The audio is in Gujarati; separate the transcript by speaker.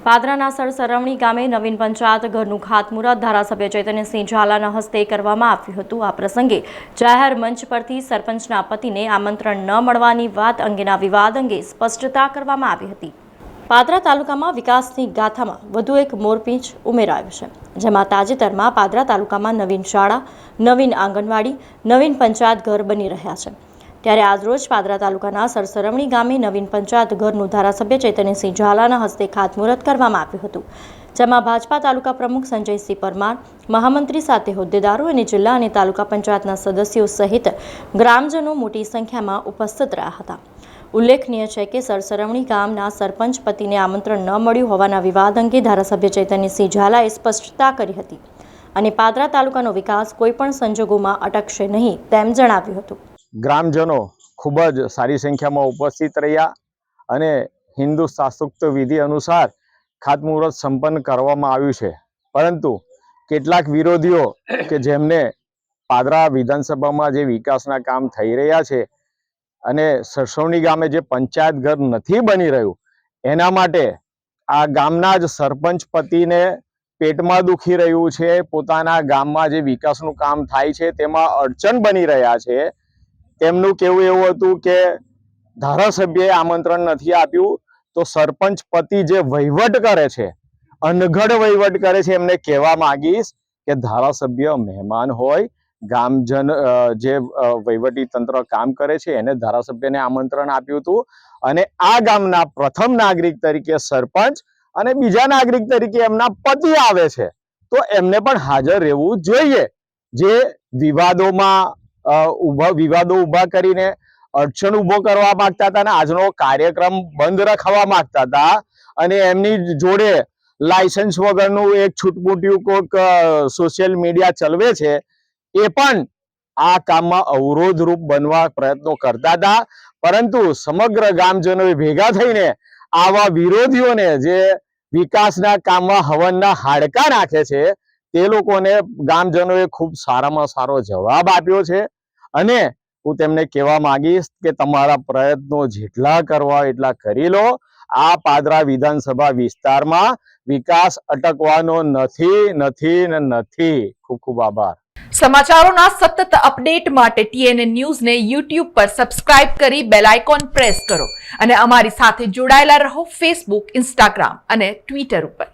Speaker 1: પાદરાના સરસરવણી ગામે નવીન પંચાયત ઘરનું ખાતમુહૂર્ત ધારાસભ્ય ચૈતન્યસિંહ ઝાલાના હસ્તે કરવામાં આવ્યું હતું। આ પ્રસંગે જાહેર મંચ પરથી સરપંચના પતિને આમંત્રણ ન મળવાની વાત અંગેના વિવાદ અંગે સ્પષ્ટતા કરવામાં આવી હતી। પાદરા તાલુકામાં વિકાસની ગાથામાં વધુ એક મોરપીંછ ઉમેરાયો છે, જેમાં તાજેતરમાં પાદરા તાલુકામાં નવીન શાળા, નવીન આંગણવાડી, નવીન પંચાયત ઘર બની રહ્યા છે। ત્યારે આજરોજ પાદરા તાલુકાના સરસરવણી ગામે નવીન પંચાયત ઘરનું ધારાસભ્ય ચૈતન્યસિંહ ઝાલાના હસ્તે ખાતમુહૂર્ત કરવામાં આવ્યું હતું, જેમાં ભાજપા તાલુકા પ્રમુખ સંજયસિંહ પરમાર, મહામંત્રી સાથે હોદ્દેદારો અને જિલ્લા અને તાલુકા પંચાયતના સદસ્યો સહિત ગ્રામજનો મોટી સંખ્યામાં ઉપસ્થિત રહ્યા હતા। ઉલ્લેખનીય છે કે સરસરવણી ગામના સરપંચ પતિને આમંત્રણ ન મળ્યું હોવાના વિવાદ અંગે ધારાસભ્ય ચૈતન્યસિંહ ઝાલાએ સ્પષ્ટતા કરી હતી અને પાદરા તાલુકાનો વિકાસ કોઈપણ સંજોગોમાં અટકશે નહીં તેમ જણાવ્યું હતું।
Speaker 2: ગ્રામજનો ખૂબ જ સારી સંખ્યામાં ઉપસ્થિત રહ્યા અને હિન્દુ શાસ્ત્રોક્ત વિધિ અનુસાર ખાતમુહૂર્ત સંપન્ન કરવામાં આવ્યું છે, પરંતુ કેટલાક વિરોધીઓ કે જેમને પાદરા વિધાનસભામાં જે વિકાસના કામ થઈ રહ્યા છે અને સરસવણી ગામે જે પંચાયત ઘર નથી બની રહ્યું, એના માટે આ ગામના જ સરપંચ પતિને પેટમાં દુખી રહ્યું છે, પોતાના ગામમાં જે વિકાસનું કામ થાય છે તેમાં અડચણ બની રહ્યા છે। તેમનું કહેવું એવું હતું કે ધારાસભ્યએ આમંત્રણ નથી આપ્યું, તો સરપંચ પતિ જે વહીવટ કરે છે, અનગઢ વહીવટ કરે છે, એમને કહેવા માંગીશ કે ધારાસભ્ય મહેમાન હોય, ગામજન જે વહીવટી તંત્ર કામ કરે છે એને ધારાસભ્યને આમંત્રણ આપ્યું હતું અને આ ગામના પ્રથમ નાગરિક તરીકે સરપંચ અને બીજા નાગરિક તરીકે એમના પતિ આવે છે, તો એમને પણ હાજર રહેવું જોઈએ। જે વિવાદો ઉભા કરીને અડચણ ઉભો કરવા માંગતા હતા અને આજનો કાર્યક્રમ બંધ રખવા માંગતા હતા અને એમની જોડે લાયસન્સ વગરનું એક છૂટમૂટિયું કોઈક સોશિયલ મીડિયા ચલાવે છે, એ પણ આ કામમાં અવરોધરૂપ બનવા પ્રયત્નો કરતા હતા। પરંતુ સમગ્ર ગામજનોએ ભેગા થઈને આવા વિરોધીઓને જે વિકાસના કામમાં હવનના હાડકા નાખે છે તે લોકોને ગામજનોએ ખૂબ સારામાં સારો જવાબ આપ્યો છે અને હું તેમને કહેવા માંગીશ કે તમારા પ્રયત્નો જેટલા કરવા એટલા કરી લો। આ પાદરા વિધાનસભા વિસ્તારમાં વિકાસ અટકવાનો નથી। ખૂબ ખૂબ આભાર।
Speaker 3: સમાચારોના સતત અપડેટ માટે TNN ન્યૂઝને YouTube પર સબસ્ક્રાઇબ કરી બેલ આઇકોન પ્રેસ કરો અને અમારી સાથે જોડાયેલા રહો Facebook, Instagram અને Twitter ઉપર।